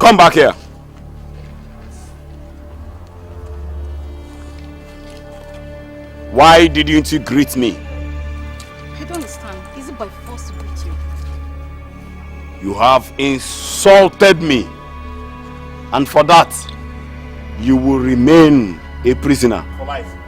Come back here. Why didn't you greet me? I don't understand. Is it by force to greet you? You have insulted me. And for that, you will remain a prisoner for life.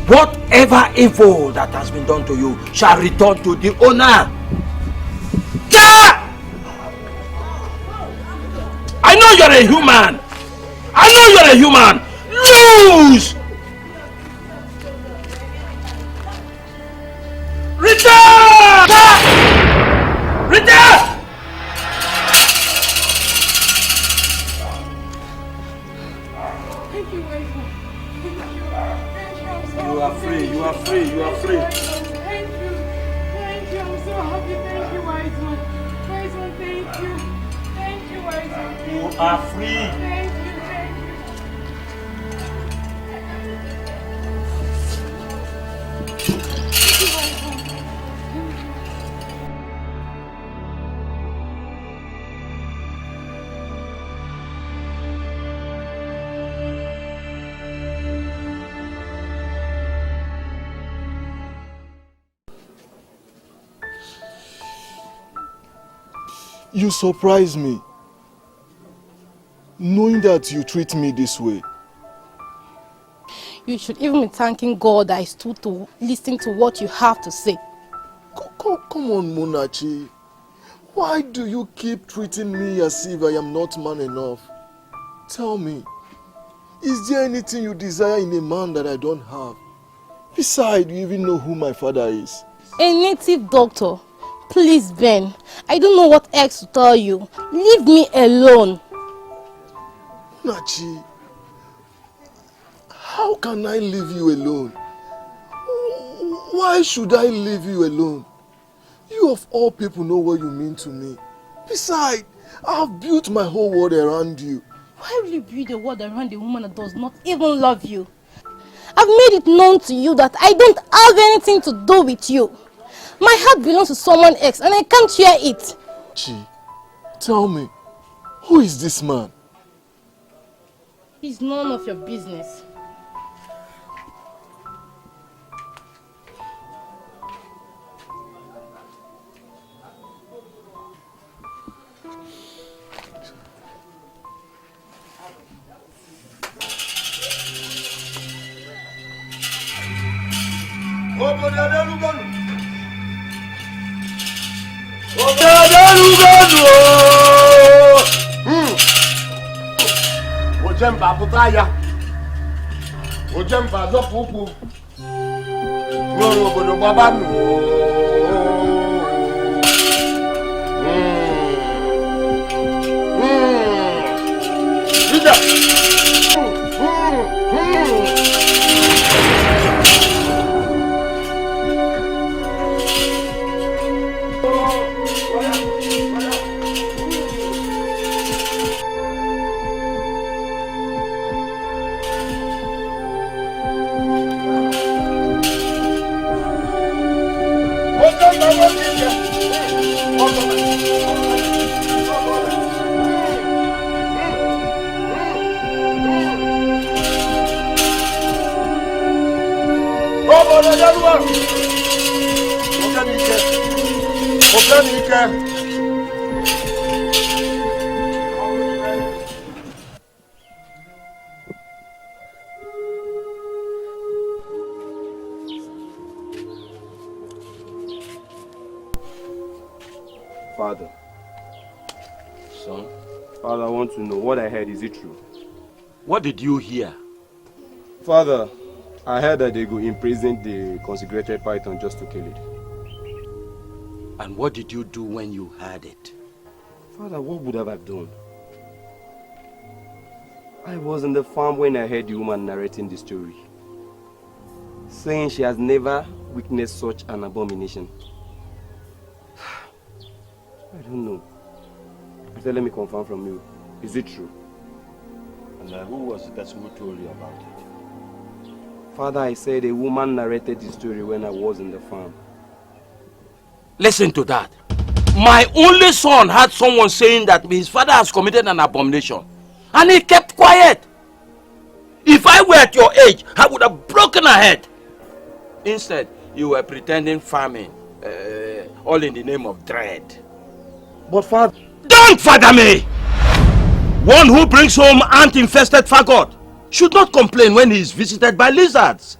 Whatever evil that has been done to you shall return to the owner. I know you're a human. I know you're a human. Lose! Return! Return! You are free, you are free, you are free. Thank you, I'm so happy. Thank you, wise one. Wise one, thank you. Thank you, wise one. You are free. Thank you. You surprise me, knowing that you treat me this way. You should even be thanking God that I stood to listen to what you have to say. Come on, Munachi. Why do you keep treating me as if I am not man enough? Tell me, is there anything you desire in a man that I don't have? Besides, you even know who my father is. A native doctor. Please, Ben. I don't know what else to tell you. Leave me alone. Nachi, how can I leave you alone? Why should I leave you alone? You of all people know what you mean to me. Besides, I've built my whole world around you. Why will you build a world around a woman that does not even love you? I've made it known to you that I don't have anything to do with you. My heart belongs to someone else and I can't share it. Chi, tell me, who is this man? It's none of your business. Ojemba butaya. Ojemba zopupu. Ngoro bodo babanu. Ida. Father. Son? Father, I want to know what I heard. Is it true? What did you hear? Father, I heard that they go imprison the consecrated python just to kill it. And what did you do when you heard it? Father, what would I have done? I was in the farm when I heard the woman narrating the story, saying she has never witnessed such an abomination. I don't know. So let me confirm from you. Is it true? And who was the person who told you about it? Father, I said a woman narrated the story when I was in the farm. Listen to that. My only son had someone saying that his father has committed an abomination. And he kept quiet. If I were at your age, I would have broken her head. Instead, you were pretending farming. All in the name of dread. But Father... Don't father me! One who brings home ant-infested fagot should not complain when he is visited by lizards.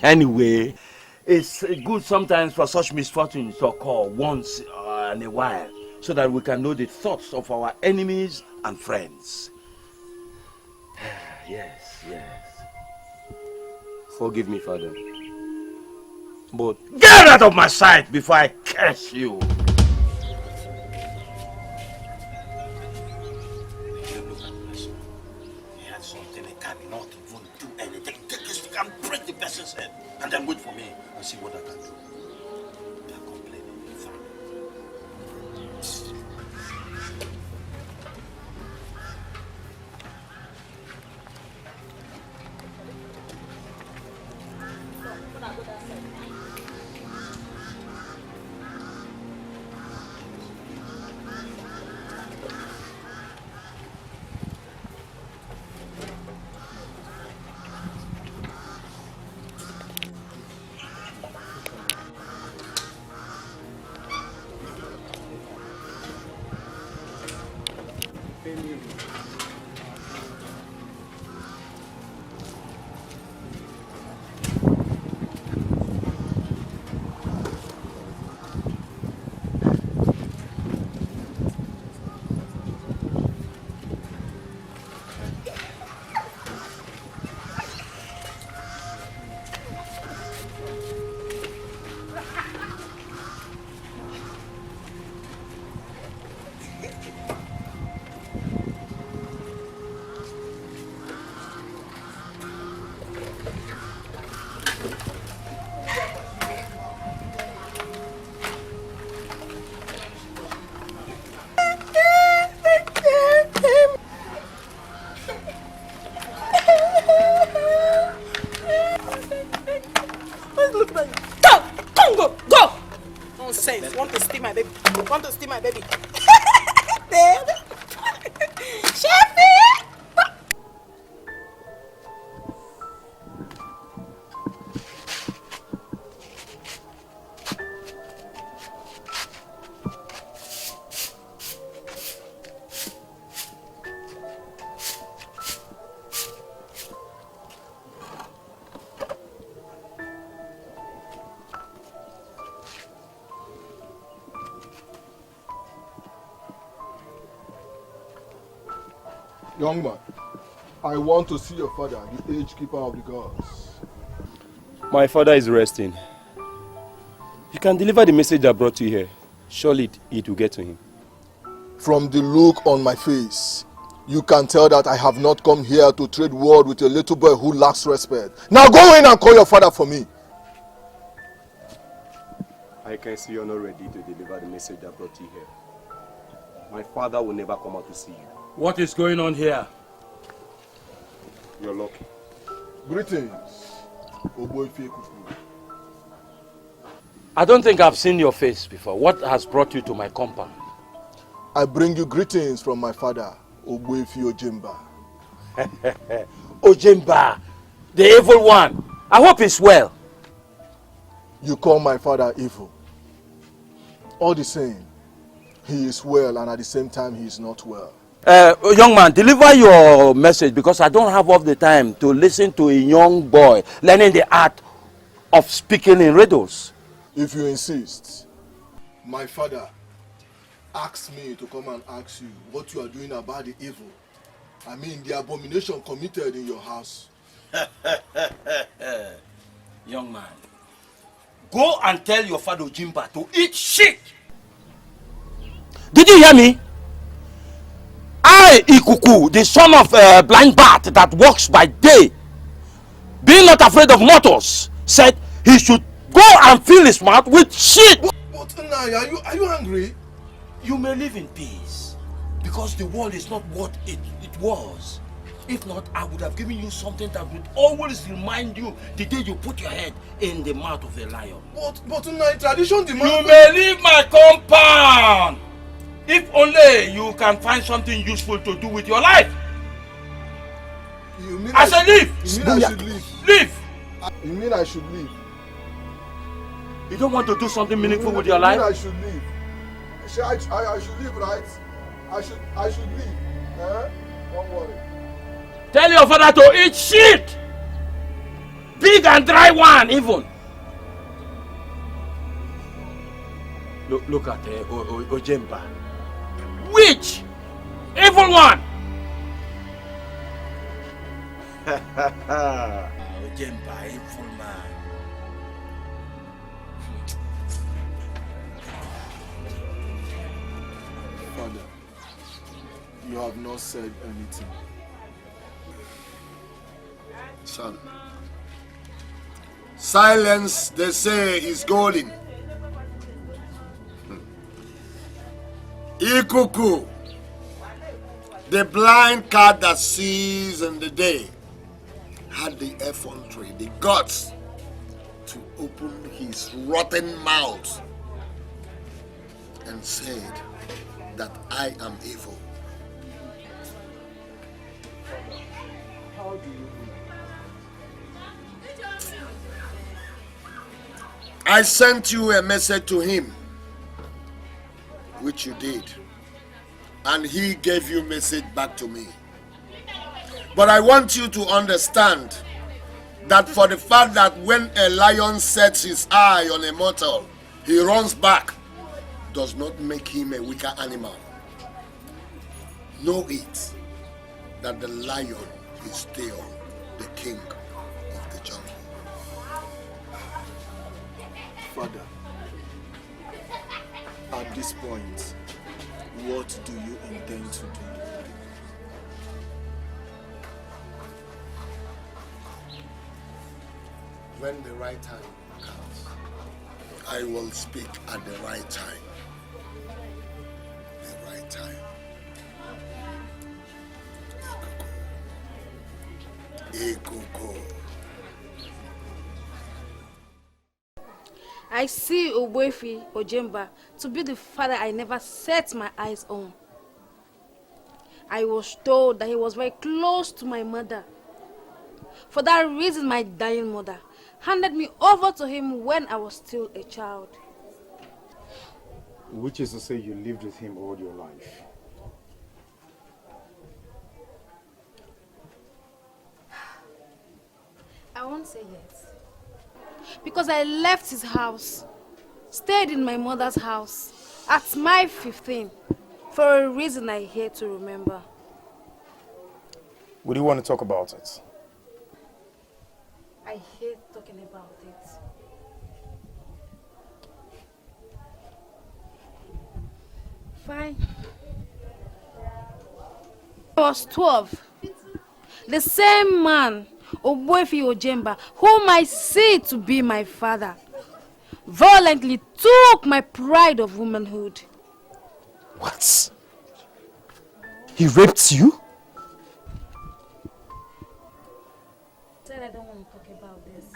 Anyway, it's good sometimes for such misfortunes to occur once in a while, so that we can know the thoughts of our enemies and friends. Yes, yes. Forgive me, Father. But... Get out of my sight before I curse you! And then wait for me and see what I can do. They are complaining. Want to steal my baby? Want to steal my baby? Young man, I want to see your father, the age keeper of the gods. My father is resting. You can deliver the message I brought you here. Surely it will get to him. From the look on my face, you can tell that I have not come here to trade word with a little boy who lacks respect. Now go in and call your father for me. I can see you're not ready to deliver the message I brought you here. My father will never come out to see you. What is going on here? You're lucky. Greetings, IKUKU. I don't think I've seen your face before. What has brought you to my compound? I bring you greetings from my father, Ojimba. Ojimba, the evil one. I hope he's well. You call my father evil. All the same, he is well, and at the same time he is not well. Young man, deliver your message, because I don't have all the time to listen to a young boy learning the art of speaking in riddles. If you insist, my father asked me to come and ask you what you are doing about the evil. I mean, the abomination committed in your house. Young man, go and tell your father Ojimba to eat shit. Did you hear me? I, IKUKU, the son of a blind bat that walks by day, being not afraid of mortals, said he should go and fill his mouth with shit. But Nai, are you angry? You may live in peace, because the world is not what it was. If not, I would have given you something that would always remind you the day you put your head in the mouth of a lion. But Nai, tradition demands... You may leave my compound! If only you can find something useful to do with your life. You mean I said leave! You mean I should leave? Leave! You mean I should leave? You don't want to do something meaningful with your life? You mean I should leave? I should leave, right? I should leave. Don't worry. Tell your father to eat shit! Big and dry one, even. Look at Ojemba. Which? Evil one! Ojemba, evil man. Father, you have not said anything. Son, silence, they say, is golden. IKUKU, the blind cat that sees in the day, had the effrontery, the guts, to open his rotten mouth and said that I am evil. How do you know? I sent you a message to him, which you did, and he gave you a message back to me. But I want you to understand that for the fact that when a lion sets his eye on a mortal, he runs back, does not make him a weaker animal. Know it, that the lion is still the king of the jungle. Father, at this point, what do you intend to do? When the right time comes, I will speak at the right time. The right time. IKUKU. I see Ogbuefi Ojemba to be the father I never set my eyes on. I was told that he was very close to my mother. For that reason, my dying mother handed me over to him when I was still a child. Which is to say you lived with him all your life. I won't say yes. Because I left his house, stayed in my mother's house at my 15 for a reason I hate to remember. Would you want to talk about it? I hate talking about it. Fine. I was 12. The same man, Ogbuefi Ojemba, whom I see to be my father, violently took my pride of womanhood. What? He raped you? Said I don't want to talk about this.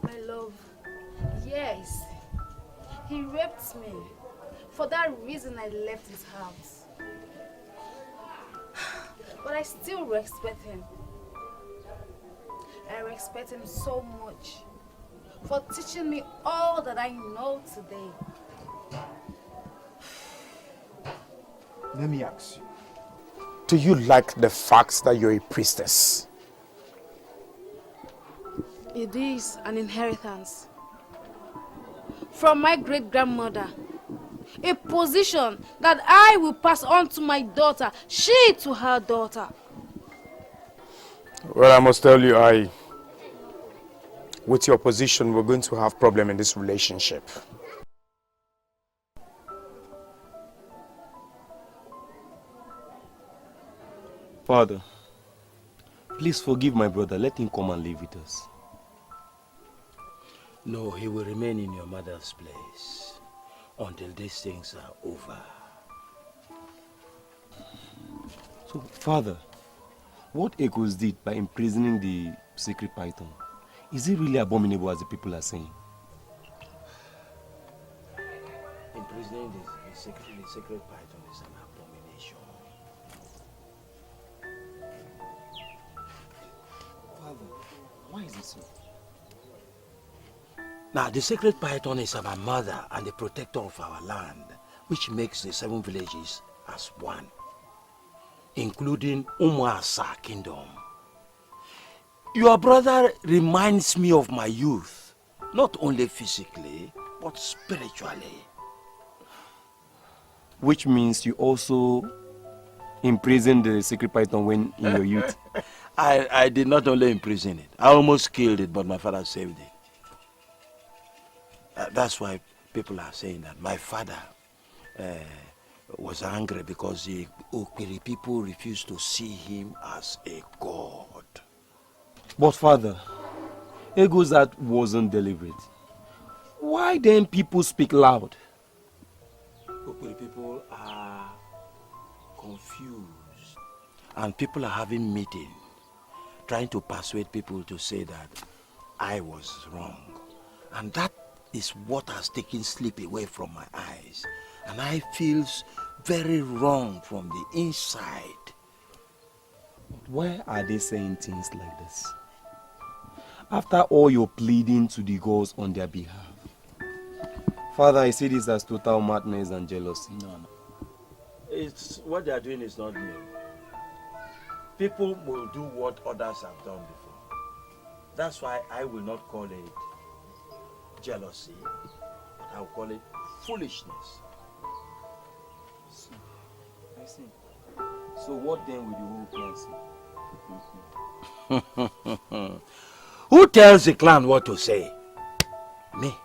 My love, yes, he raped me. For that reason I left his house. But I still respect him. I respect him so much for teaching me all that I know today. Let me ask you. Do you like the fact that you're a priestess? It is an inheritance. from my great-grandmother. A position that I will pass on to my daughter, she to her daughter. Well, I must tell you, with your position, we're going to have problem in this relationship. Father, please forgive my brother. Let him come and live with us. No, he will remain in your mother's place until these things are over. So, Father, what Echoes did by imprisoning the secret python, is it really abominable as the people are saying? Imprisoning the secret python is an abomination. Father, why is it so? Now, the sacred python is our mother and the protector of our land, which makes the 7 villages as one, including Umuasa Kingdom. Your brother reminds me of my youth, not only physically, but spiritually. Which means you also imprisoned the secret python when in your youth? I did not only imprison it, I almost killed it, but my father saved it. That's why people are saying that my father was angry because the Okpiri people refused to see him as a god. But Father, Echoes that wasn't deliberate. Why then people speak loud? Okpiri people are confused, and people are having meetings, trying to persuade people to say that I was wrong, and that is what has taken sleep away from my eyes, and I feel very wrong from the inside. Why are they saying things like this? After all your pleading to the gods on their behalf. Father, I see this as total madness and jealousy. No. It's what they are doing is not new. People will do what others have done before. That's why I will not call it jealousy, but I'll call it foolishness. I see. So what then will the whole plan say? Who tells the clan what to say? Me.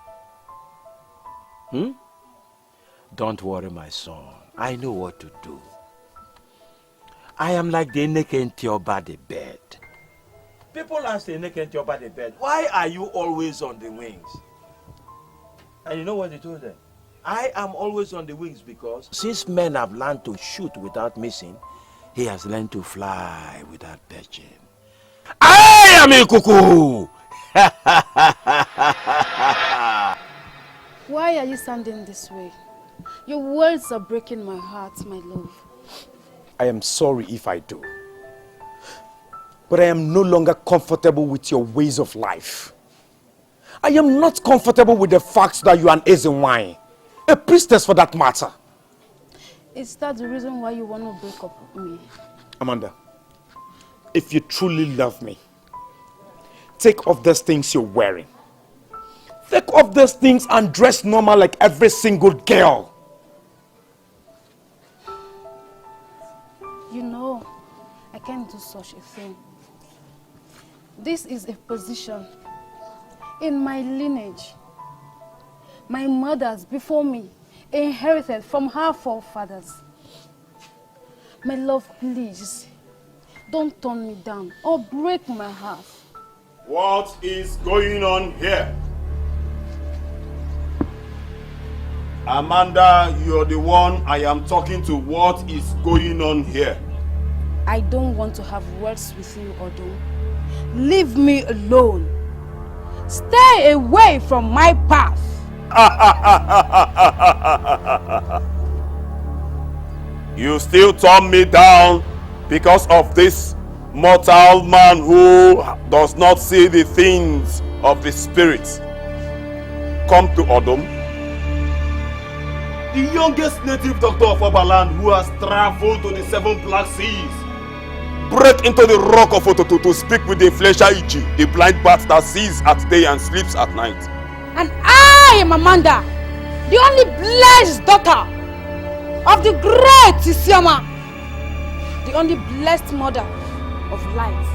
Don't worry, my son. I know what to do. I am like the Nekentio by the bed. People ask the Nekentio by the bed, why are you always on the wings? And you know what they told them? I am always on the wings because since men have learned to shoot without missing, he has learned to fly without perching. I am IKUKU! Why are you sounding this way? Your words are breaking my heart, my love. I am sorry if I do. But I am no longer comfortable with your ways of life. I am not comfortable with the fact that you are an Ezenwine, a priestess for that matter. Is that the reason why you want to break up with me? Amanda, if you truly love me, take off those things you're wearing. Take off those things and dress normal like every single girl. You know, I can't do such a thing. This is a position in my lineage. My mothers before me inherited from her forefathers. My love, please, don't turn me down or break my heart. What is going on here? Amanda, you're the one I am talking to. What is going on here? I don't want to have words with you, Odo. Leave me alone. Stay away from my path. You still turn me down because of this mortal man who does not see the things of the spirit. Come to Odom, the youngest native doctor of Oberland who has traveled to the 7 Black Seas. Break into the rock of Ototo to speak with the Flesha Ichi, the blind bat that sees at day and sleeps at night. And I I am Amanda, the only blessed daughter of the great Isioma, the only blessed mother of light,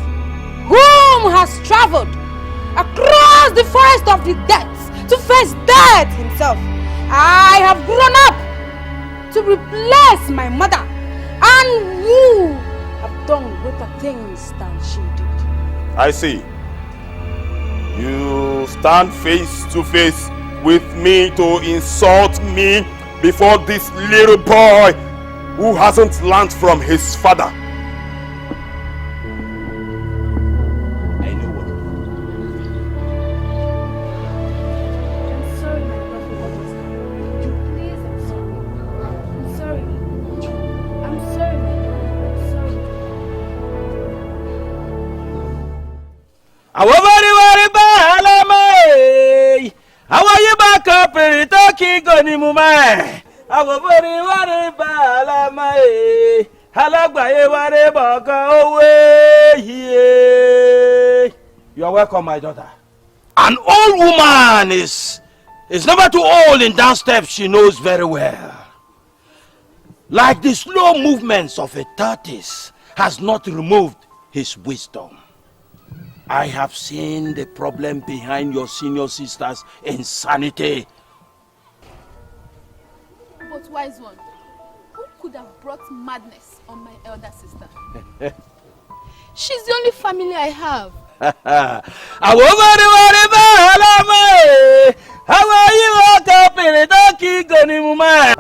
whom has traveled across the forest of the dead to face death himself. I have grown up to replace my mother, and you have done greater things than she did. I see. You stand face to face with me to insult me before this little boy who hasn't learned from his father. I know what. I'm sorry, my brother, for what has happened. Please, I'm sorry. I'm sorry. I'm sorry, my brother. I'm sorry. I want you back up and talking on him, man. I will worry about my Halagbaye worry back away. You are welcome, my daughter. An old woman is never too old in dance steps she knows very well. Like the slow movements of a tortoise has not removed his wisdom. I have seen the problem behind your senior sister's insanity. But wise one, who could have brought madness on my elder sister? She's the only family I have. How are you walk up in a donkey gunning man?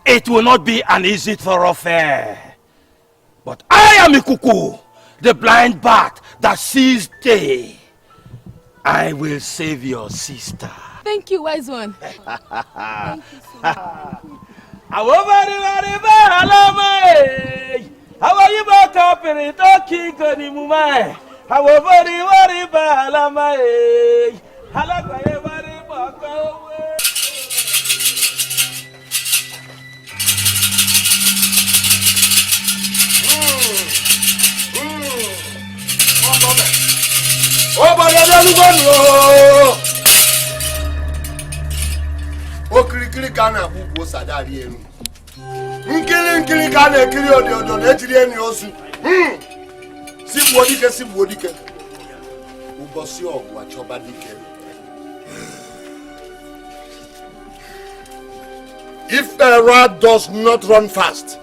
It will not be an easy thoroughfare. But I am IKUKU, the blind bat that sees day. I will save your sister. Thank you, wise one. Thank you so much. How are you back up in a donkey gunning man? How are you okirikiri ka na-akwụkwọ sadari enu nkiri ka na-ekiri ododo na-ejiri eni ozu sigbuo dike ụbọchị ọgwụ achọba dike. If a rat does not run fast,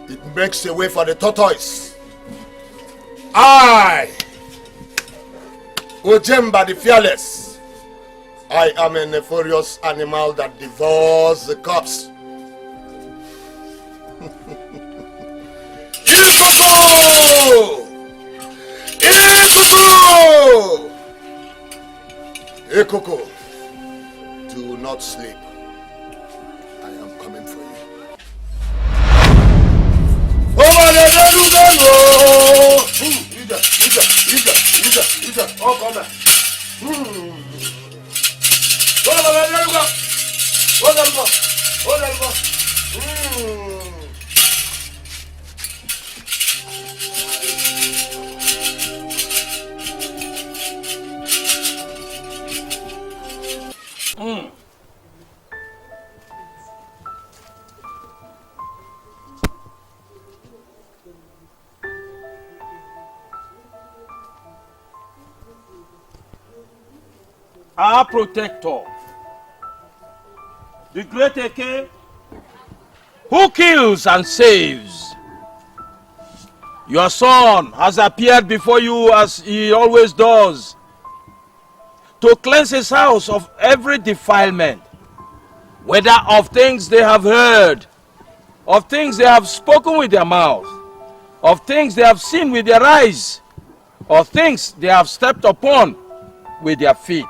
it makes a way for the tortoise. I, Ojemba the Fearless, I am a nefarious animal that devours the corpse. IKUKU! Do not sleep. I am coming for you. Over the oh, come back. Our protector, the great AK, who kills and saves. Your son has appeared before you as he always does, to cleanse his house of every defilement, whether of things they have heard, of things they have spoken with their mouth, of things they have seen with their eyes, or things they have stepped upon with their feet.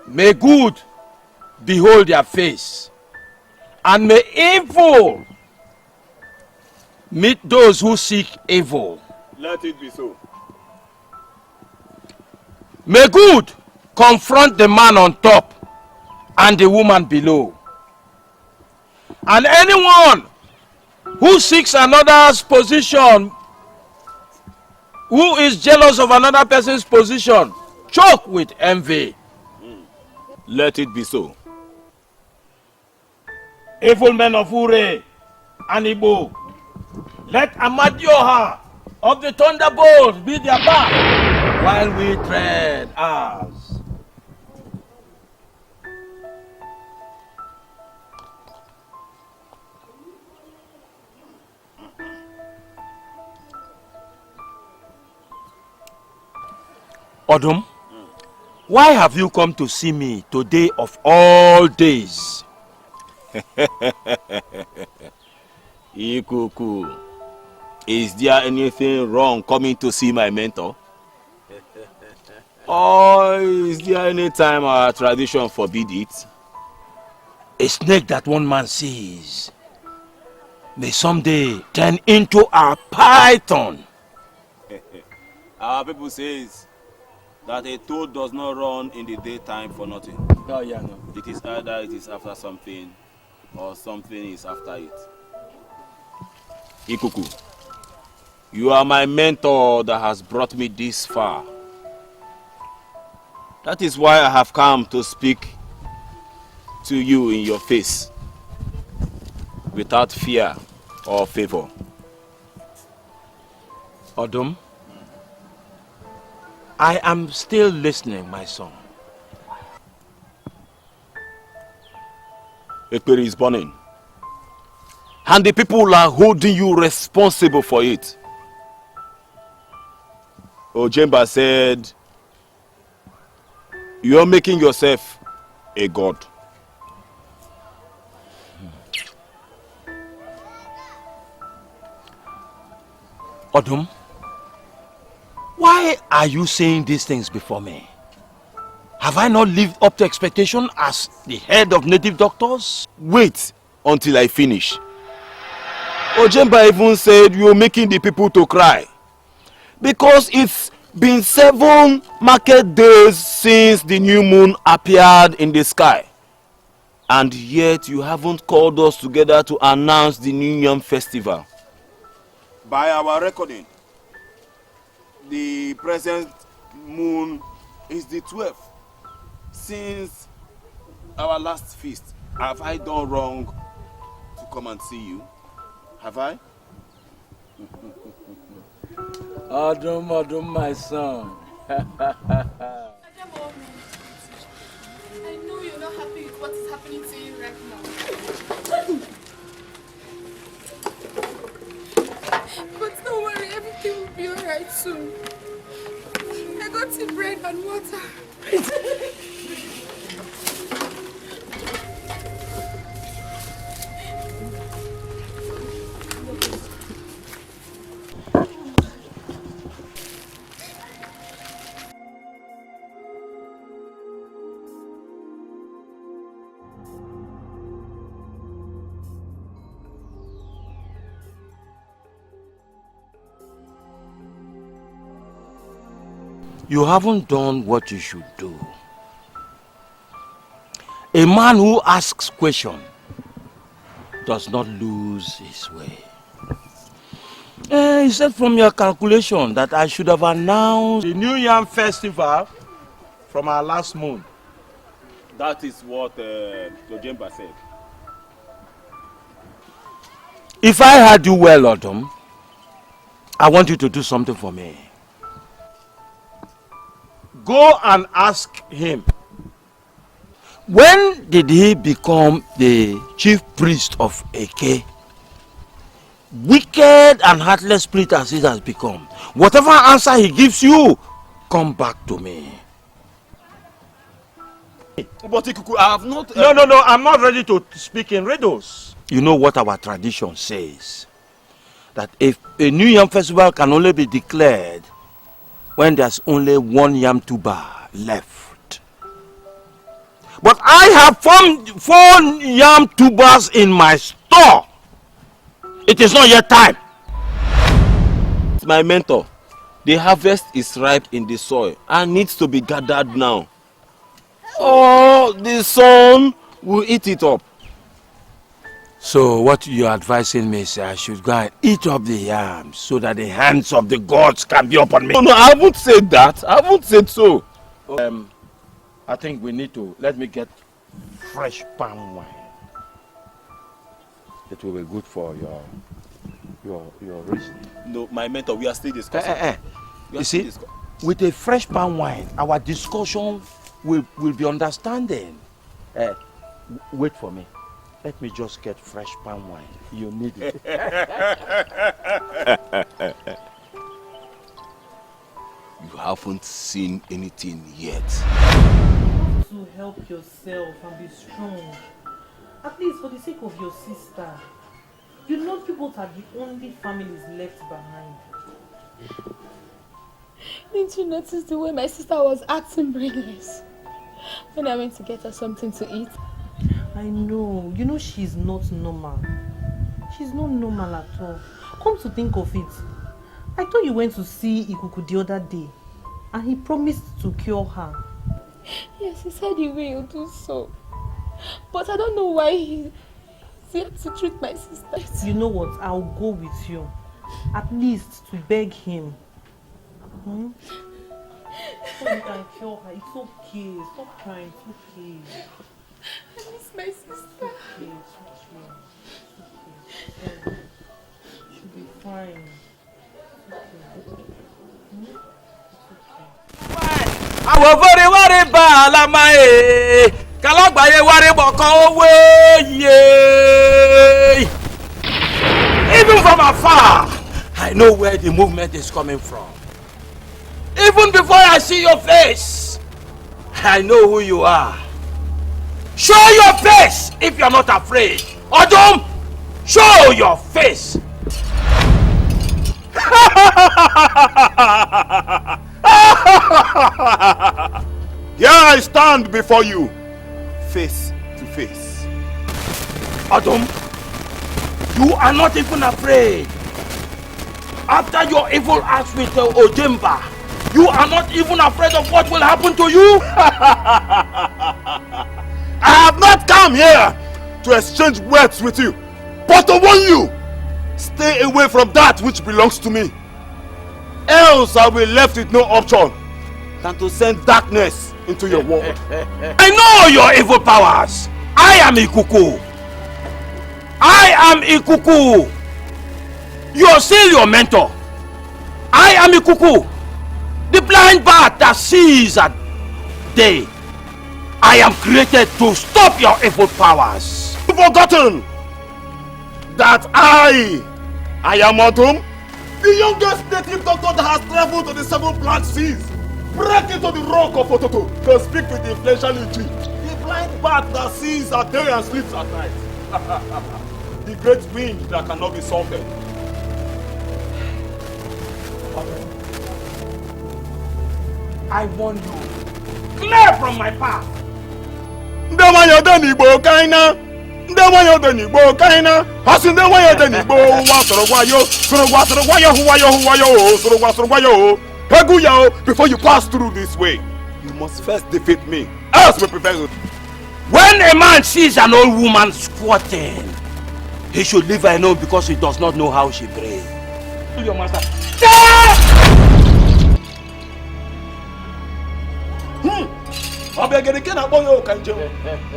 May good behold their face, and may evil meet those who seek evil. Let it be so. May good confront the man on top and the woman below. And anyone who seeks another's position, who is jealous of another person's position, choke with envy. Let it be so. Evil men of Ure and Igbo, let Amadioha of the Thunderbolt be their back while we tread ours. Odum, why have you come to see me today of all days? IKUKU, is there anything wrong coming to see my mentor? Or is there any time our tradition forbid it? A snake that one man sees may someday turn into a python. Our people says that a toad does not run in the daytime for nothing. Oh, yeah, no. It is either it is after something or something is after it. IKUKU, you are my mentor that has brought me this far. That is why I have come to speak to you in your face, without fear or favor. Odum, I am still listening, my son. Ekperi is burning, and the people are holding you responsible for it. Ojemba said, you are making yourself a god. Odum, why are you saying these things before me? Have I not lived up to expectation as the head of native doctors? Wait until I finish. Ojemba even said you are making the people to cry, because it's been 7 market days since the new moon appeared in the sky, and yet you haven't called us together to announce the New Yam festival. By our reckoning, the present moon is the 12th since our last feast. Have I done wrong to come and see you? Have I? Odum, Odum, my son. I know you're not happy with what is happening to you right now. But don't worry, everything will be alright soon. I got some bread and water. You haven't done what you should do. A man who asks question does not lose his way. He said from your calculation that I should have announced the New Yam Festival from our last moon. That is what Ojemba said. If I heard you well, Odum, I want you to do something for me. Go and ask him, when did he become the chief priest of Eke? Wicked and heartless spirit as it has become. Whatever answer he gives you, come back to me. But IKUKU, I have not... No, I'm not ready to speak in riddles. You know what our tradition says? That if a New Yam festival can only be declared when there's only 1 yam tuber left. But I have 4 yam tubers in my store. It is not yet time. My mentor, the harvest is ripe in the soil and needs to be gathered now. Or the sun will eat it up. So what you're advising me is I should go and eat up the yams so that the hands of the gods can be upon me. No, I haven't said that. I haven't said so. I think we need to, let me get fresh palm wine. It will be good for your reasoning. No, my mentor, we are still discussing. You see, with a fresh palm wine, our discussion will be understanding. Wait for me. Let me just get fresh palm wine. You need it. You haven't seen anything yet. To help yourself and be strong. At least for the sake of your sister. You know you both are the only families left behind. Didn't you notice the way my sister was acting brainless when I went to get her something to eat? I know. You know she's not normal. She's not normal at all. Come to think of it, I thought you went to see IKUKU the other day and he promised to cure her. Yes, he said he will do so. But I don't know why he's here to treat my sister. You know what? I'll go with you. At least to beg him. So you can cure her. It's okay. Stop crying. It's okay. I miss my sister. It's okay. It's okay. She'll be fine. Àwọn very worry ba alama kalagbaye worry bokan owe ye. Even from afar, I know where the movement is coming from. Even before I see your face, I know who you are. Show your face if you're not afraid. Odum, show your face. Here I stand before you, face to face. Odum, you are not even afraid. After your evil acts with Ojemba, you are not even afraid of what will happen to you. I have not come here to exchange words with you, but to warn you. Stay away from that which belongs to me. Else I will be left with no option than to send darkness into your world. I know your evil powers. I am IKUKU. I am IKUKU. You are still your mentor. I am IKUKU. The blind bat that sees at day. I am created to stop your evil powers. You've forgotten that I am Odum, the youngest native doctor that has traveled to the 7 black seas, break into the rock of Ototo to speak with the influential tree, the blind bat that sees at day and sleeps at night, the great wind that cannot be softened. I warn you, clear from my path. Ndewanyo denigbo kaina, ndewanyo denigbo kaina, hasi ndewanyo denigbo wa sorogwayo, sorogwayo huwayo, sorogwayo. Heguya, before you pass through this way, you must first defeat me. Else we prepare you. When a man sees an old woman squatting, he should leave her alone because he does not know how she prays. Your master. Obiagere ke na boyo kanjo.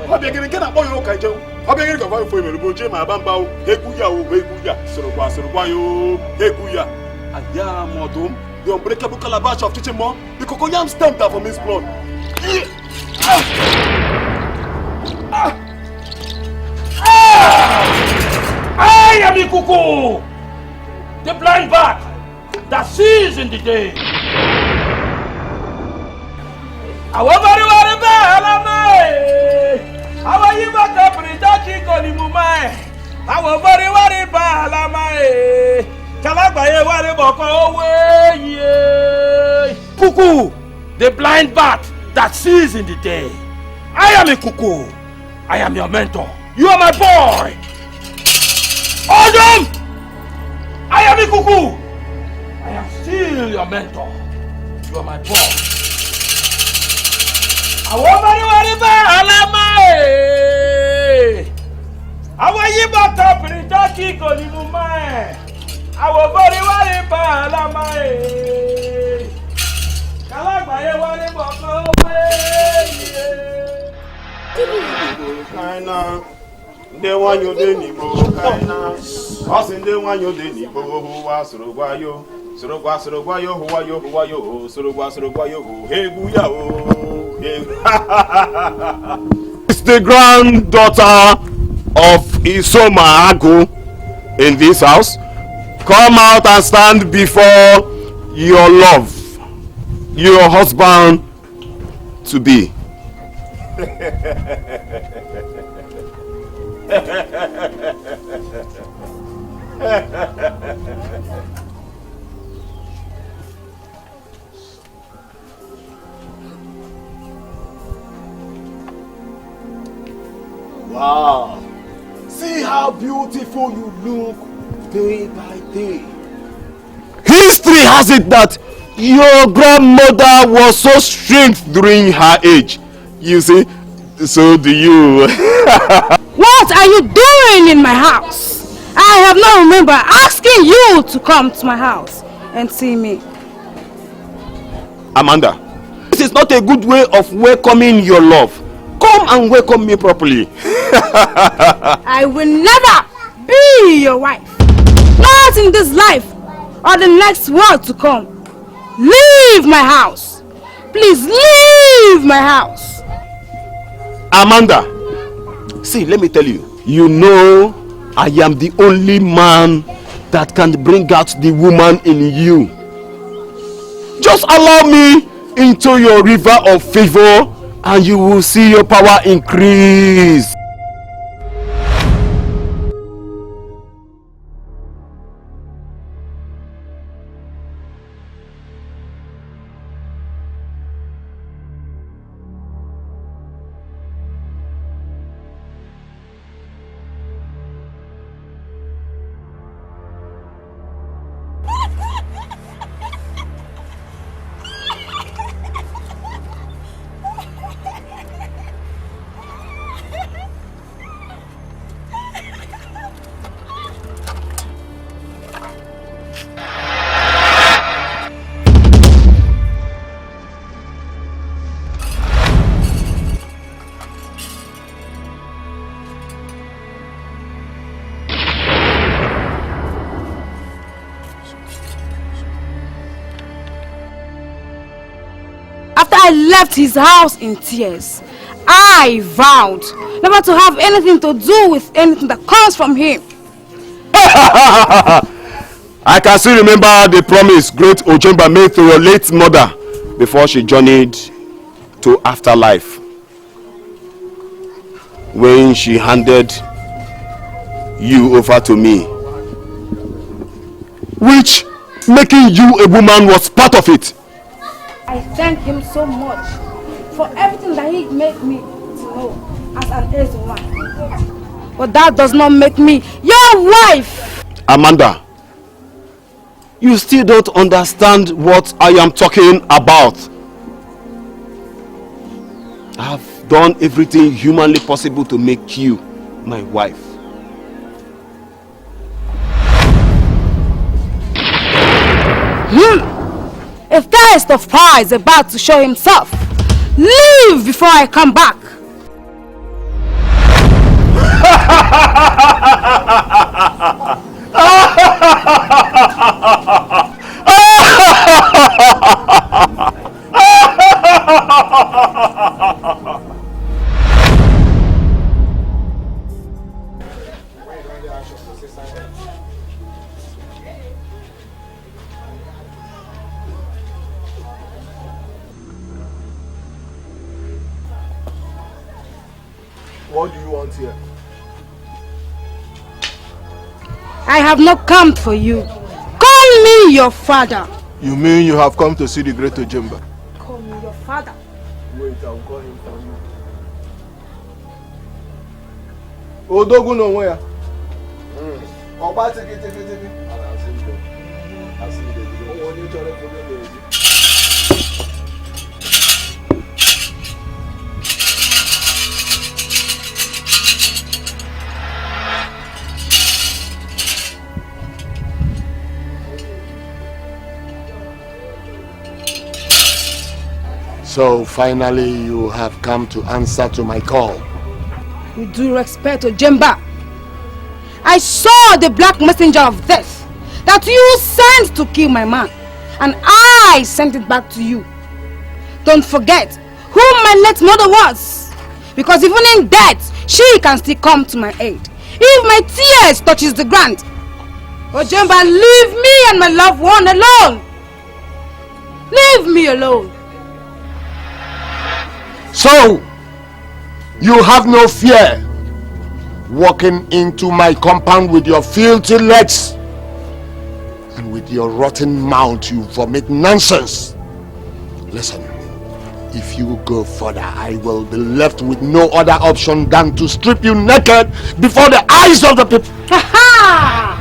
Obiagere ke na boyo kanjo. Obiagere ka fa fo emerugo je ma bamba o. Heguya, sorogwayo, heguya. Aya modum, the unbreakable calabash of Chichimo, the cocoyam stamped out from his blood. I am IKUKU, the blind bat that sees in the day. Àwọn bari wari bẹ́ẹ̀ alámẹ́. Àwọn yìí bá kẹ́pìrì dákì kò ní mú máa. Àwọn bari wari bẹ́ẹ̀ alámẹ́. Kàlágbàyé wari bọ̀kan owó yé. IKUKU, the blind bat that sees in the day. I am IKUKU. I am your mentor. You are my boy. Odum! I am IKUKU. I am still your mentor. You are my boy. Àwọn bari wari bẹ́ẹ̀ alámẹ́. Àwọn Ayi bata pritaki kolinu mae. Awo bori wari ba la mae. Kala gbaye wari boko we. Kaina. Nde wanyo de nibo kaina. Osi nde wanyo de nibo huwa surugwa yo. Surugwa yo huwa yo. Surugwa yo hegu ya o. It's the granddaughter of Isoma Agu in this house. Come out and stand before your love, your husband to be. Wow. See how beautiful you look day by day. History has it that your grandmother was so strict during her age. You see, so do you. What are you doing in my house? I have not remember asking you to come to my house and see me. Amanda, this is not a good way of welcoming your love. Come and welcome me properly. I will never be your wife. Not in this life or the next world to come. Leave my house. Please leave my house. Amanda, see, let me tell you. You know I am the only man that can bring out the woman in you. Just allow me into your river of favor and you will see your power increase. After I left his house in tears, I vowed never to have anything to do with anything that comes from him. I can still remember the promise great Ojemba made to your late mother before she journeyed to afterlife. When she handed you over to me, which making you a woman was part of it. I thank him so much for everything that he made me to know as an Eze woman. But that does not make me your wife. Amanda, you still don't understand what I am talking about. I have done everything humanly possible to make you my wife. If Test of Power is about to show himself, leave before I come back. What do you want here? I have not come for you. Call me your father. You mean you have come to see the great Ojemba? Call me your father. Wait, I'll call him for you. Odogun no where? Oba take it. I'll see you. Oh, you tell him. So finally you have come to answer to my call. With due respect, Ojemba, I saw the black messenger of death that you sent to kill my man, and I sent it back to you. Don't forget who my late mother was, because even in death, she can still come to my aid. If my tears touches the ground, Ojemba, leave me and my loved one alone. Leave me alone. So, you have no fear walking into my compound with your filthy legs and with your rotten mouth you vomit nonsense. Listen, if you go further, I will be left with no other option than to strip you naked before the eyes of the people. Ha ha!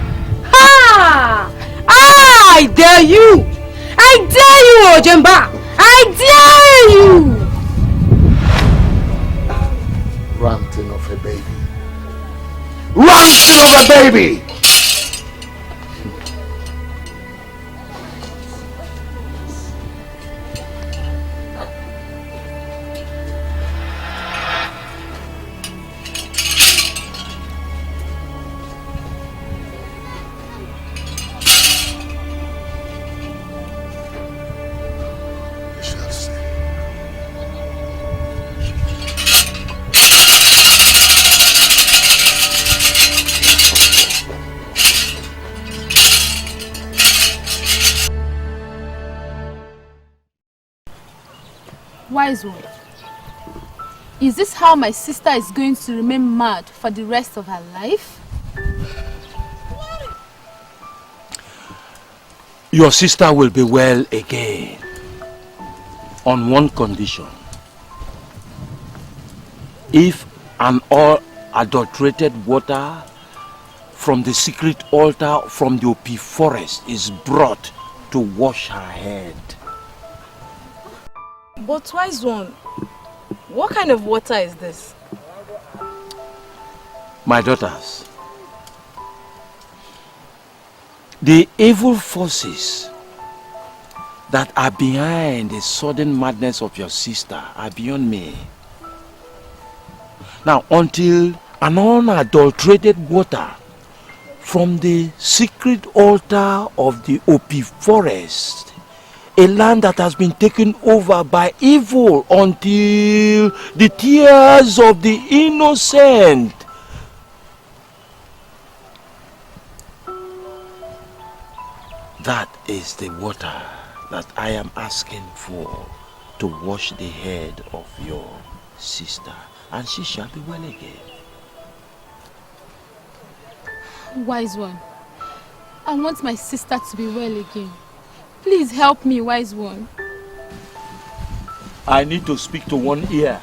Ha! I dare you! I dare you, Ojemba! I dare you! Ranting of a baby. Ranting of a baby! Wise one, is this how my sister is going to remain mad for the rest of her life? Your sister will be well again, on one condition. If an unadulterated water from the secret altar from the Opi forest is brought to wash her head. But wise one, what kind of water is this? My daughters, the evil forces that are behind the sudden madness of your sister are beyond me. Now, until an unadulterated water from the secret altar of the Opi forest, a land that has been taken over by evil, until the tears of the innocent that is the water that I am asking for to wash the head of your sister, and she shall be well again. Wise one, I want my sister to be well again. Please help me, wise one. I need to speak to one ear.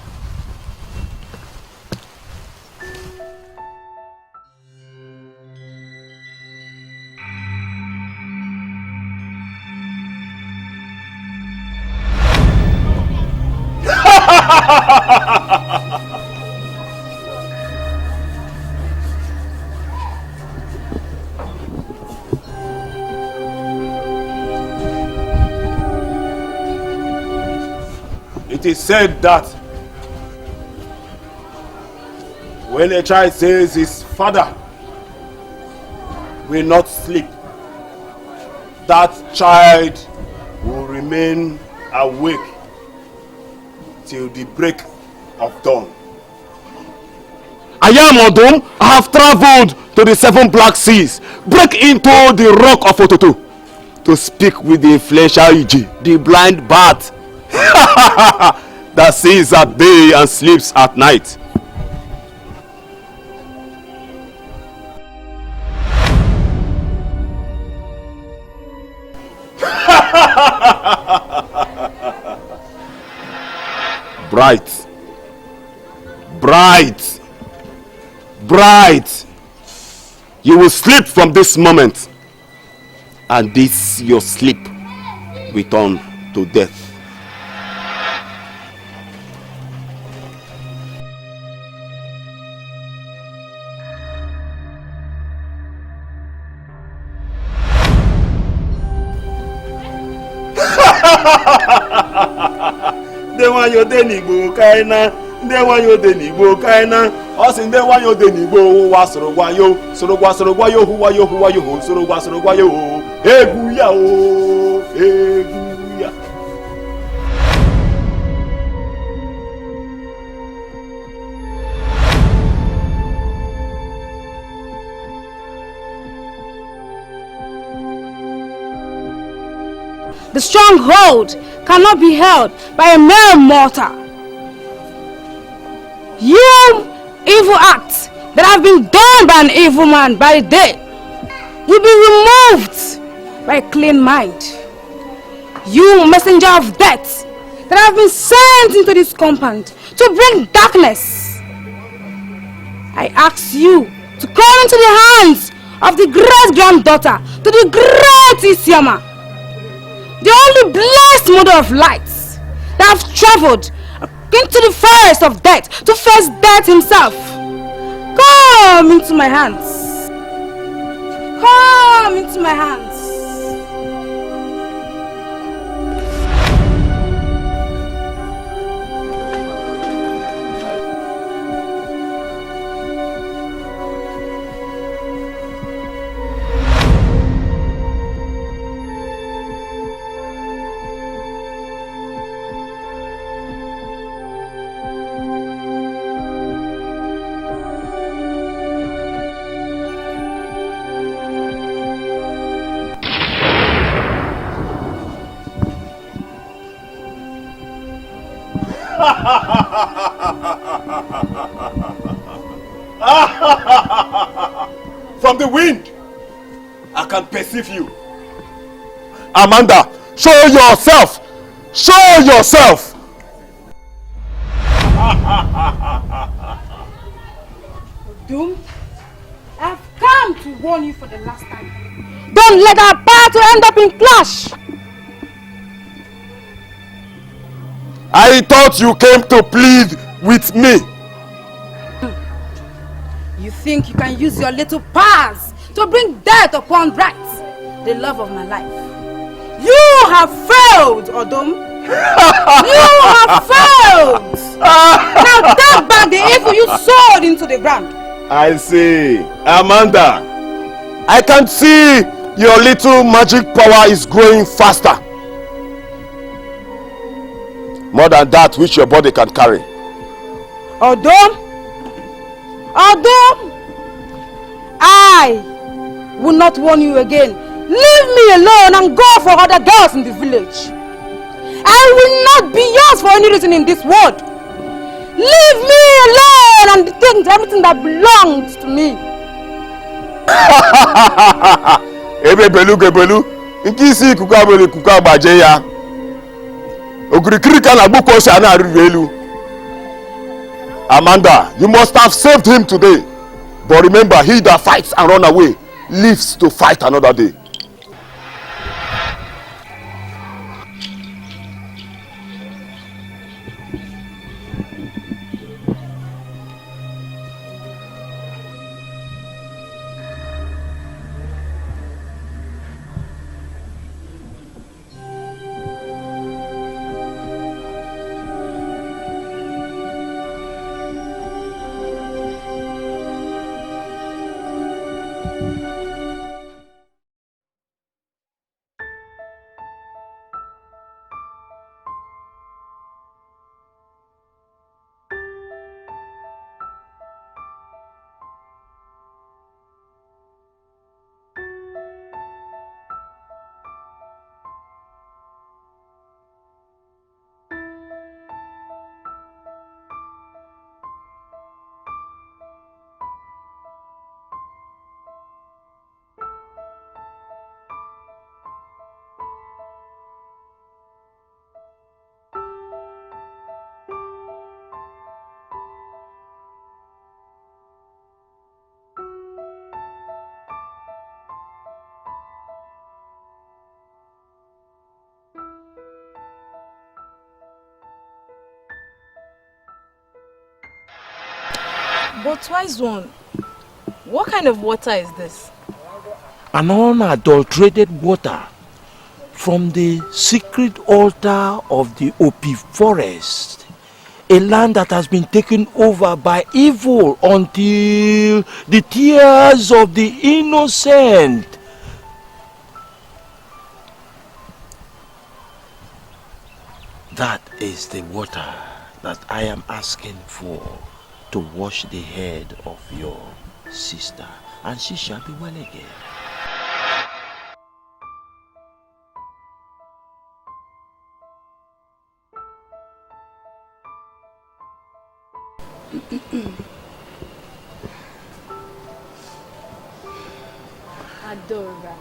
It is said that when a child says his father will not sleep, that child will remain awake till the break of dawn. I am Odum. I have traveled to the 7 black seas, break into the rock of Ototo, to speak with the influential Iji, the blind bat that sees at day and sleeps at night. Bright, bright, bright, you will sleep from this moment, and this your sleep will turn to death. nwanyi ode n'Igbo kaina ndị nwanyi ode n'Igbo kaina ọ sị ndị nwanyi ode n'Igbo ụwa soro gwa yo huwa yo ho soro gwa yo egwu ya o egwu ya. The stronghold cannot be held by a mere mortal. You evil acts that have been done by an evil man by day will be removed by a clean mind. You messenger of death that have been sent into this compound to bring darkness, I ask you to come into the hands of the great-granddaughter to the great Isiama, the only blessed mother of lights that have traveled into the forest of death to face death himself. Come into my hands. Come into my hands. From the wind, I can perceive you. Amanda, show yourself! Show yourself! Doom, I've come to warn you for the last time. Don't let our battle end up in clash! I thought you came to plead with me. You think you can use your little powers to bring death upon Bright, the love of my life. You have failed, Odom. You have failed. Now take back the evil you sowed into the ground. I see. Amanda, I can see your little magic power is growing faster. More than that which your body can carry. Odom, I will not warn you again. Leave me alone and go for other girls in the village. I will not be yours for any reason in this world. Leave me alone and take everything that belongs to me. Ebe belu. Inki isi ikuku agbaje ya. Ogirikirika na gbuko ose ana ariri elu. Amanda, you must have saved him today. But remember, he that fights and run away lives to fight another day. But wise one, what kind of water is this? An unadulterated water from the secret altar of the Opi forest, a land that has been taken over by evil until the tears of the innocent. That is the water that I am asking for to wash the head of your sister, and she shall be well again. Adora,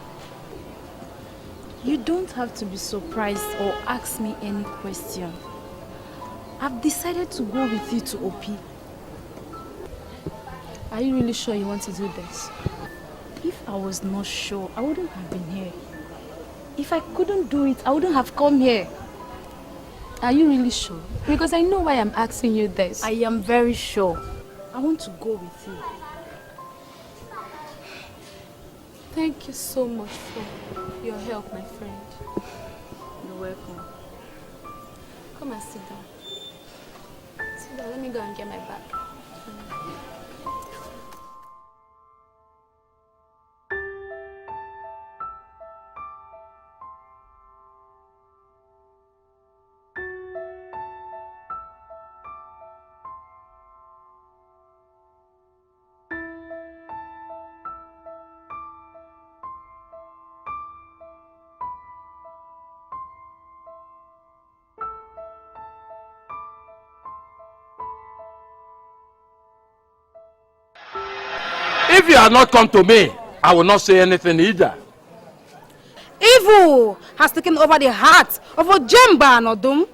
you don't have to be surprised or ask me any question. I've decided to go with you to OP. Are you really sure you want to do this? If I was not sure, I wouldn't have been here. If I couldn't do it, I wouldn't have come here. Are you really sure? Because I know why I'm asking you this. I am very sure. I want to go with you. Thank you so much for your help, my friend. You're welcome. Come and sit down. Sit down, let me go and get my bag. If you had not come to me, I will not say anything either. Evil has taken over the heart of Ojemba and Odum.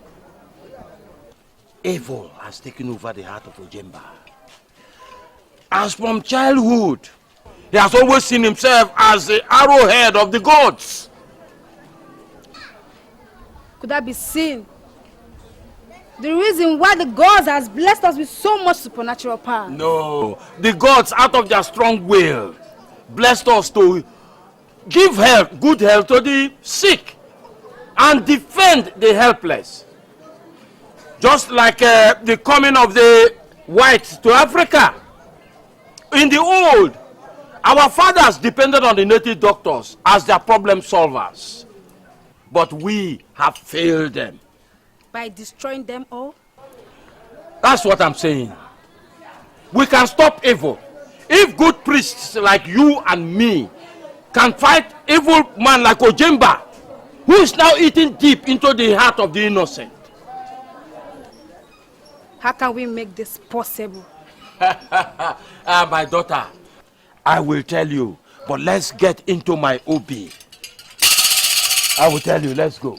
Evil has taken over the heart of Ojemba. As from childhood, he has always seen himself as the arrowhead of the gods. Could that be seen? The reason why the gods has blessed us with so much supernatural power. No, the gods, out of their strong will, blessed us to give health, good health to the sick and defend the helpless. Just like the coming of the whites to Africa. In the old, our fathers depended on the native doctors as their problem solvers. But we have failed them. By destroying them all? That's what I'm saying. We can stop evil. If good priests like you and me can fight evil man like Ojemba, who is now eating deep into the heart of the innocent. How can we make this possible? My daughter, I will tell you, but let's get into my OB. I will tell you, let's go.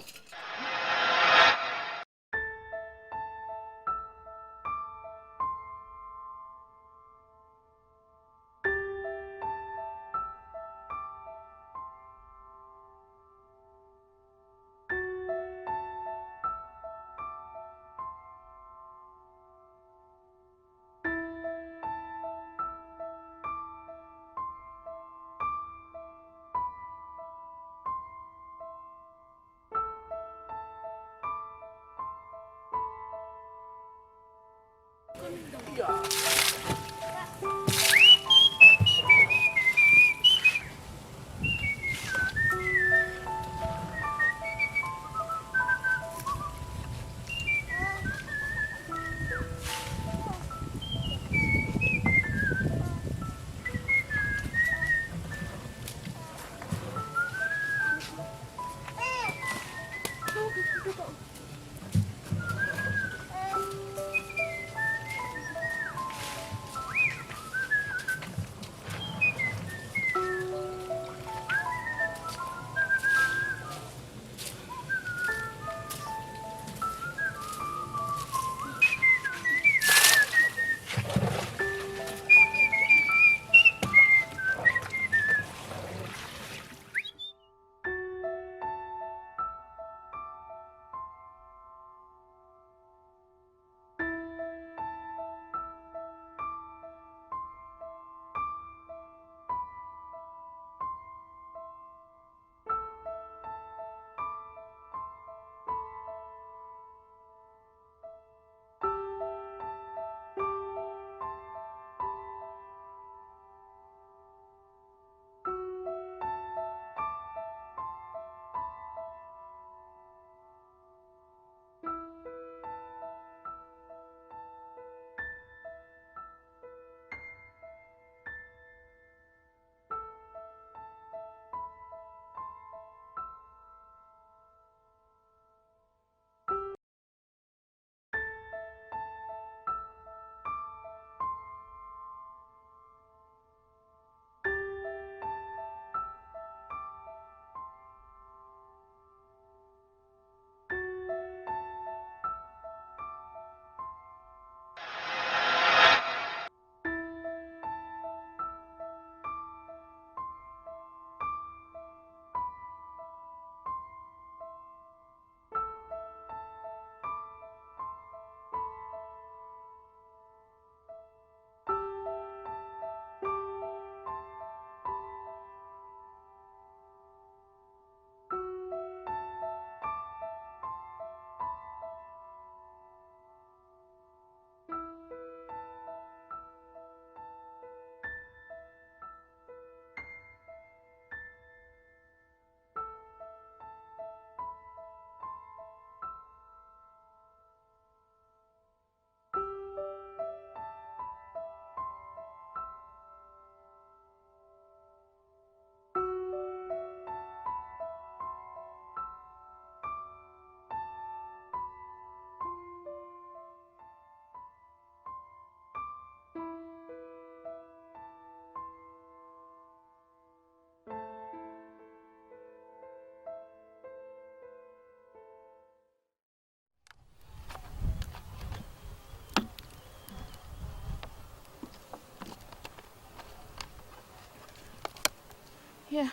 Yeah.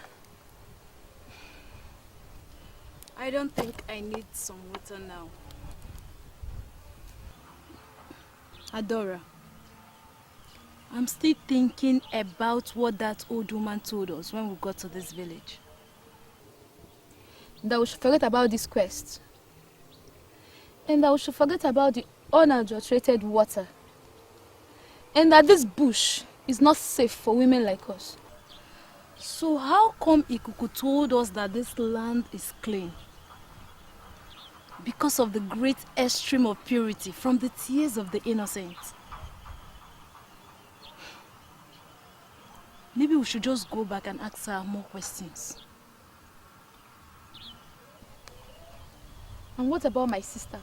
I don't think I need some water now. Adora, I'm still thinking about what that old woman told us when we got to this village. That we should forget about this quest. And that we should forget about the unadulterated water. And that this bush is not safe for women like us. So how come IKUKU told us that this land is clean? Because of the great extreme of purity from the tears of the innocent. Maybe we should just go back and ask her more questions. And what about my sister?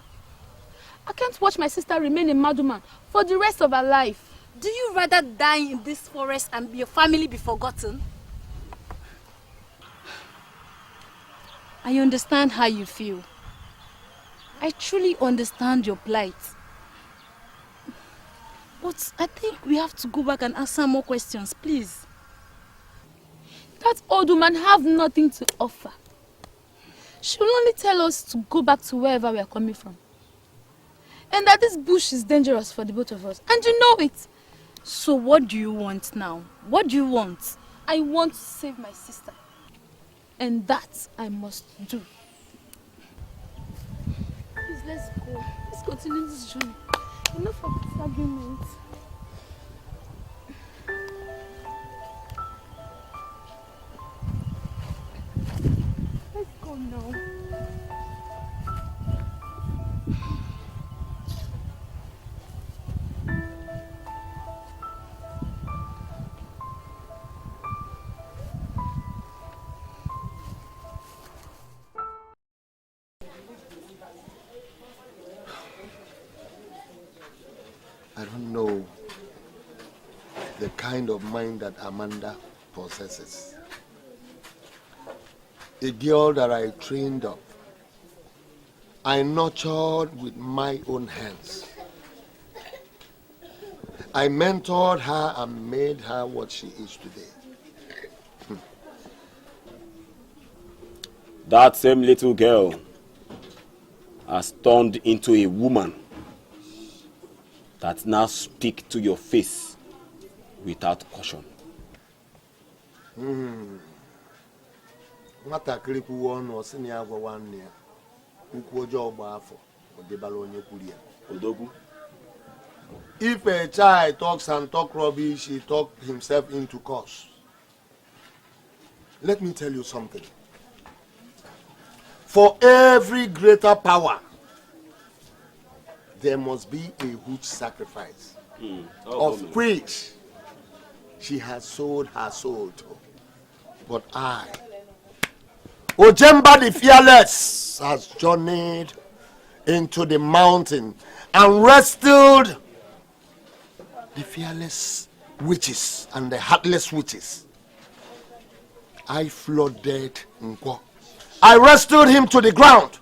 I can't watch my sister remain in Maduman for the rest of her life. Do you rather die in this forest and your family be forgotten? I understand how you feel. I truly understand your plight. But I think we have to go back and ask her more questions, please. That old woman have nothing to offer. She will only tell us to go back to wherever we are coming from. And that this bush is dangerous for the both of us. And you know it. So what do you want now? What do you want? I want to save my sister. And that I must do. Please, let's go. Let's continue this journey. Enough of this argument. Let's go now. I don't know the kind of mind that Amanda possesses. A girl that I trained up, I nurtured with my own hands. I mentored her and made her what she is today. That same little girl has turned into a woman that now speaks to your face without caution. Nwatakịrị kwuo ọnụ ọsị na ya gwa nwanne ya ukwu ọjọọ gba afọ ọ dịbala onye kwuru ya odogwu. If a child talks and talk rubbish, he talk himself into cause. Let me tell you something. For every greater power, there must be a huge sacrifice, of which she has sold her soul to. But I, Ojemba the Fearless, has journeyed into the mountain and wrestled the fearless witches and the heartless witches. I flooded Nkwo. I wrestled him to the ground.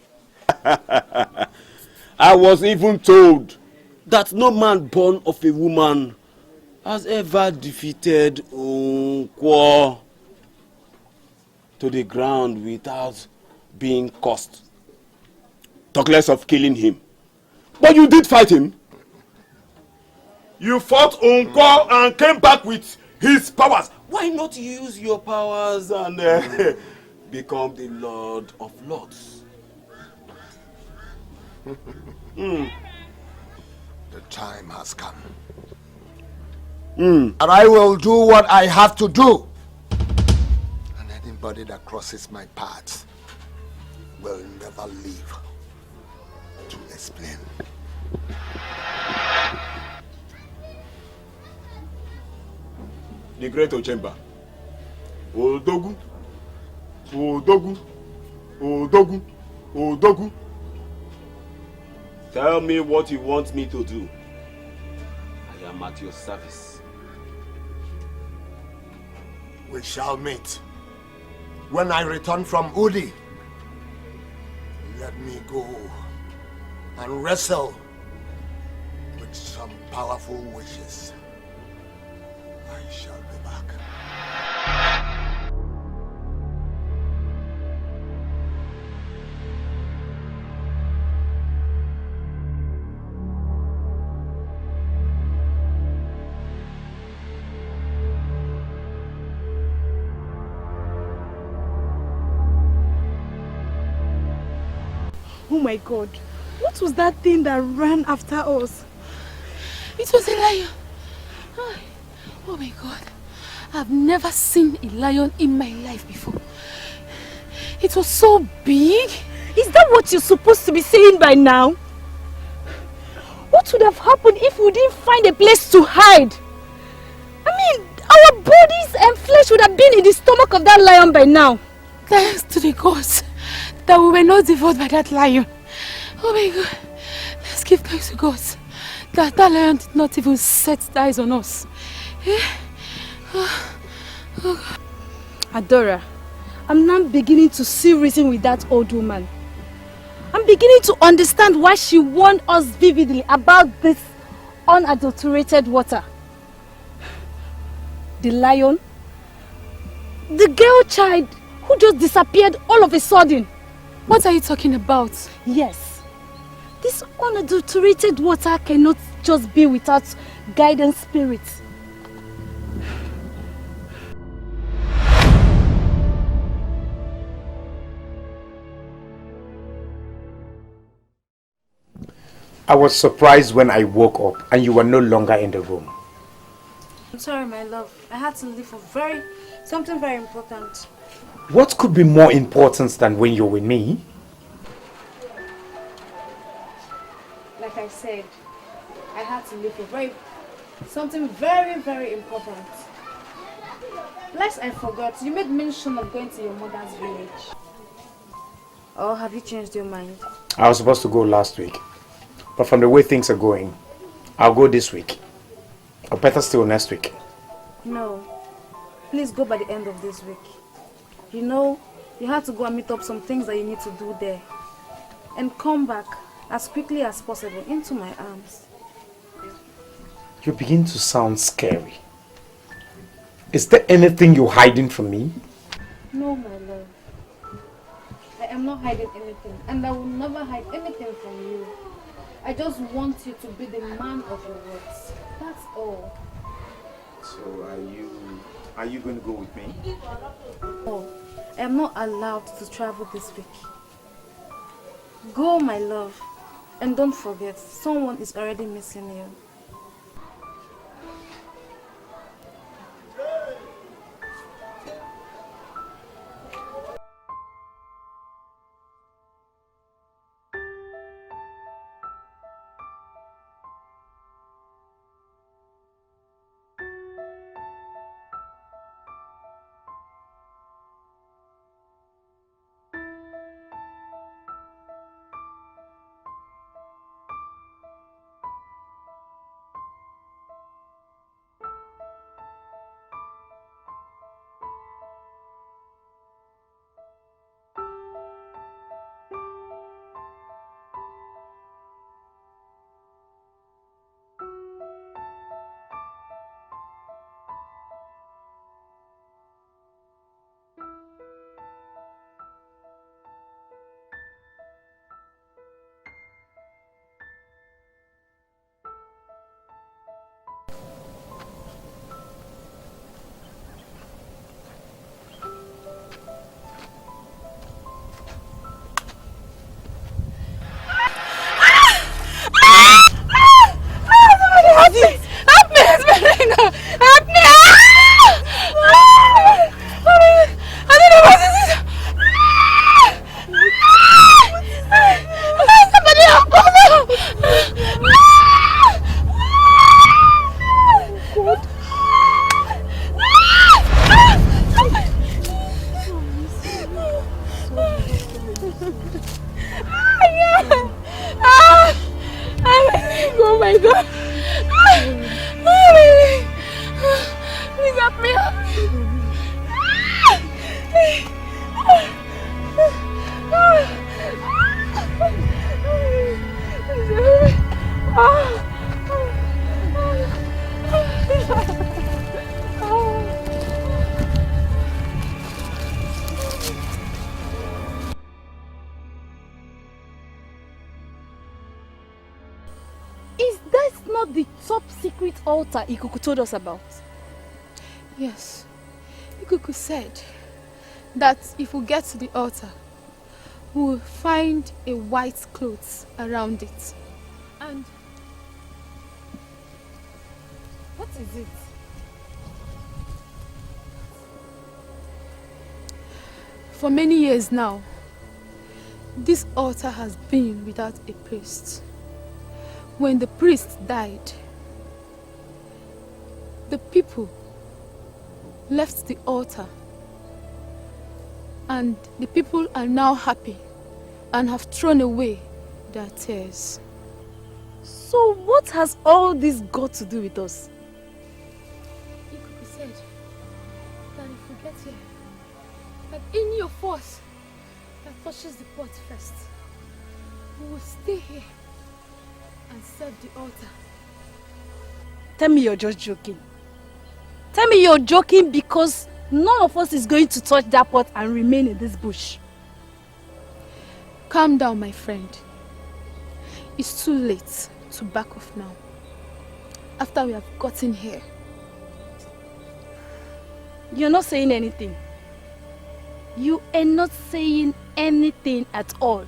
I was even told that no man born of a woman has ever defeated Nkwo to the ground without being cursed. Talk less of killing him. But you did fight him. You fought Nkwo and came back with his powers. Why not use your powers and become the Lord of Lords? The time has come. And I will do what I have to do. And anybody that crosses my path will never live to explain. The great Ojemba. Odogu. Odogu. Odogu. Odogu. Tell me what you want me to do. I am at your service. We shall meet. When I return from Udi, let me go and wrestle with some powerful wishes. I shall be back. Oh my God. What was that thing that ran after us? It was a lion. Oh my God. I've never seen a lion in my life before. It was so big. Is that what you're supposed to be saying by now? What would have happened if we didn't find a place to hide? I mean, our bodies and flesh would have been in the stomach of that lion by now. Thanks to the gods that we were not devoured by that lion. Oh my God. Let's give thanks to God that that lion did not even set eyes on us. Adora, I'm now beginning to see reason with that old woman. I'm beginning to understand why she warned us vividly about this unadulterated water. The lion, the girl child who just disappeared all of a sudden. What are you talking about? Yes, this unadulterated water cannot just be without guidance spirits. I was surprised when I woke up and you were no longer in the room. I'm sorry, my love. I had to leave for something very important. What could be more important than when you're with me? Like I said, I had to leave for something very, very important. Lest I forgot, you made mention of going to your mother's village. Or have you changed your mind? I was supposed to go last week. But from the way things are going, I'll go this week. Or better still, next week. No. Please go by the end of this week. You know, you have to go and meet up some things that you need to do there. And come back as quickly as possible into my arms. You begin to sound scary. Is there anything you're hiding from me? No, my love. I am not hiding anything. And I will never hide anything from you. I just want you to be the man of your words. That's all. So are you going to go with me? No, I am not allowed to travel this week. Go, my love. And don't forget, someone is already missing you. Oh my God. Please help me. Is that not the top secret altar IKUKU told us about? Yes. IKUKU said that if we get to the altar, we'll find a white cloth around it. And what is it? For many years now, this altar has been without a priest. When the priest died, the people left the altar, and the people are now happy and have thrown away their tears. So what has all this got to do with us? It could be said that if we get here, that any of us that touches the pot first, we will stay here and serve the altar. Tell me you're just joking. Tell me you're joking because none of us is going to touch that pot and remain in this bush. Calm down, my friend. It's too late to back off now, after we have gotten here. You're not saying anything. You are not saying anything at all.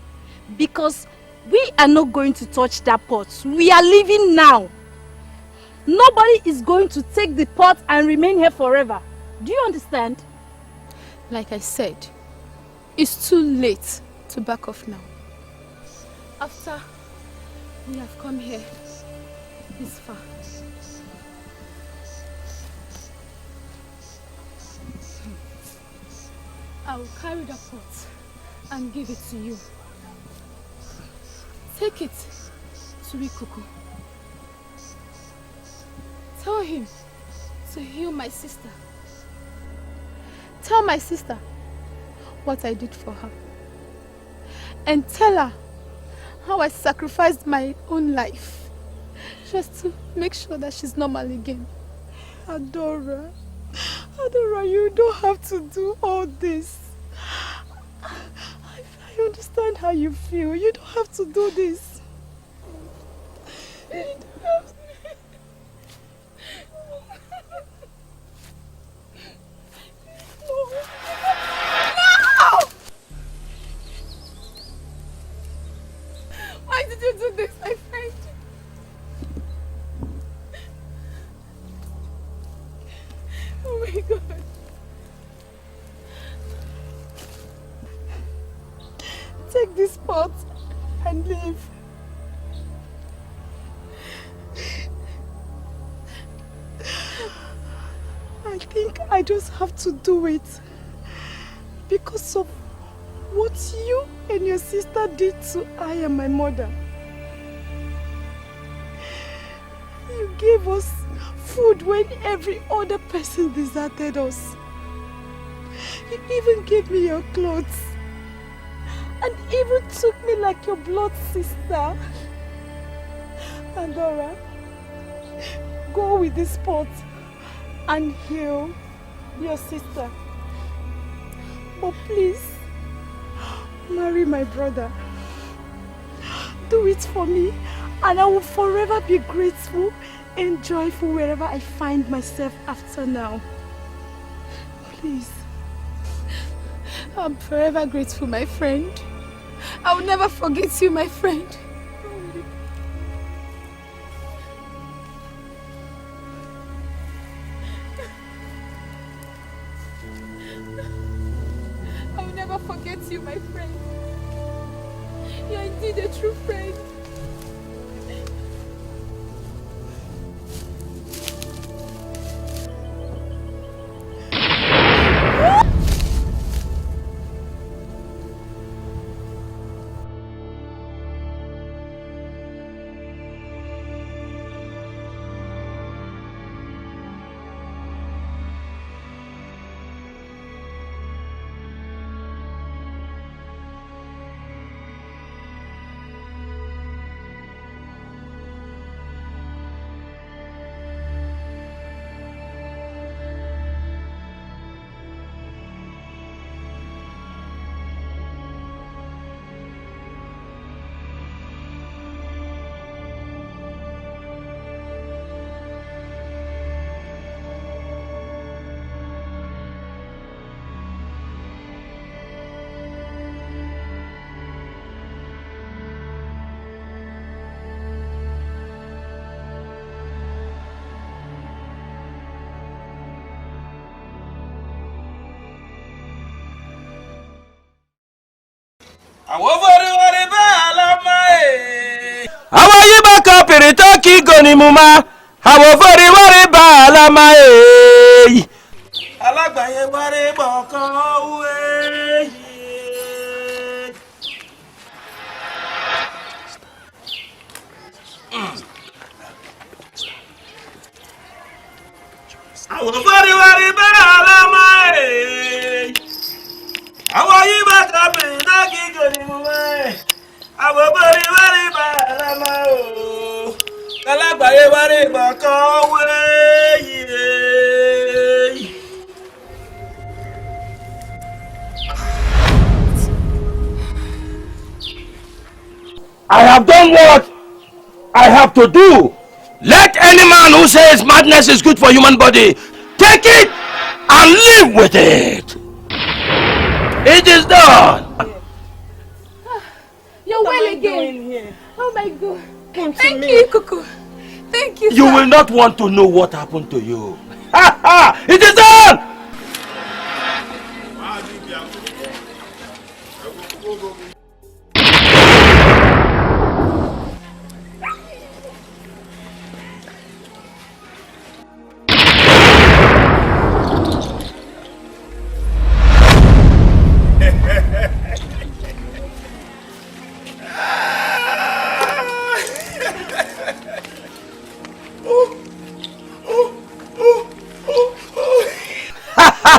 Because we are not going to touch that pot. We are leaving now. Nobody is going to take the pot and remain here forever. Do you understand? Like I said, it's too late to back off now. After we have come here this far. I will carry the pot and give it to you. Take it to IKUKU. Tell him to heal my sister. Tell my sister what I did for her. And tell her how I sacrificed my own life just to make sure that she's normal again. Adora, you don't have to do all this. I understand how you feel. You don't have to do this. You don't have to. No! Why did you do this, my friend? Oh my God. Take this pot and leave. I think I just have to do it because of what you and your sister did to I and my mother. You gave us food when every other person deserted us. You even gave me your clothes and even took me like your blood sister. Adora, go with this pot and heal your sister. But please, marry my brother. Do it for me, and I will forever be grateful and joyful wherever I find myself after now. Please. I'm forever grateful, my friend. I will never forget you, my friend. I will never forget you, my friend. You're indeed a true friend. Awayi baka piritoki goni muma. Awofori wari bala mai. Alagbaye wari boko uwe. Awofori wari bala mai. Awayi baka piritoki goni muma. Awofori wari bala mai. Alagbaye wari boko uwe. I have done what I have to do. Let any man who says madness is good for human body take it and live with it. It is done. You're well again. Oh my God. Thank you, IKUKU. Thank you, You sir. will not want to know what happened to you. Ha ha! It is done!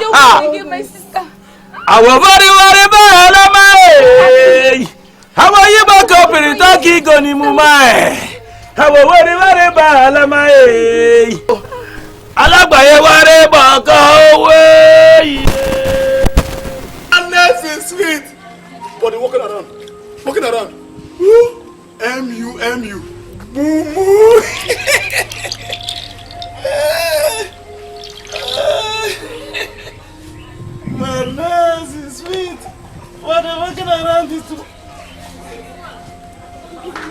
You're well again, my sister. I will very bad. How are you back up in the talkie goni mumai? I will very bad. Alagbaye ware back away. Madness is sweet. But they're walking around. M-U. Moo. Madness is sweet. But they're walking around this too.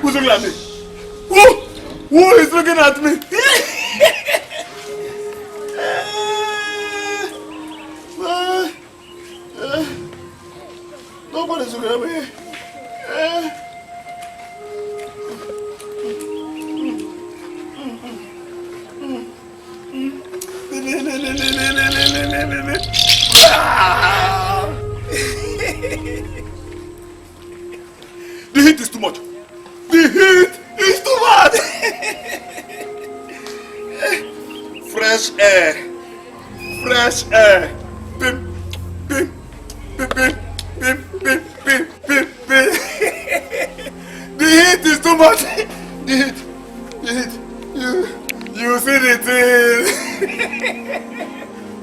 Who's looking at me? Who is looking at me? Nobody's looking at me. The heat is too much. Fresh air. Bim. The heat is too much. The heat. You see the thing.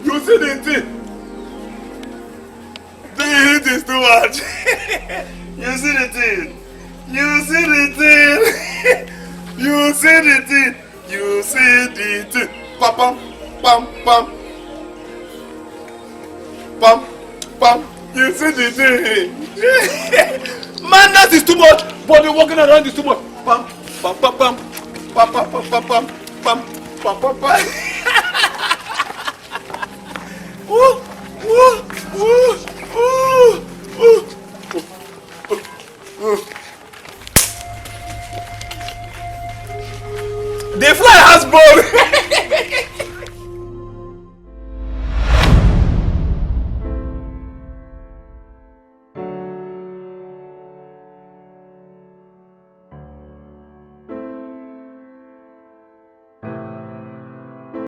You see the thing. The heat is too much. You see the thing. Pam. You see the thing. Madness is too much. Body walking around is too much. Pam.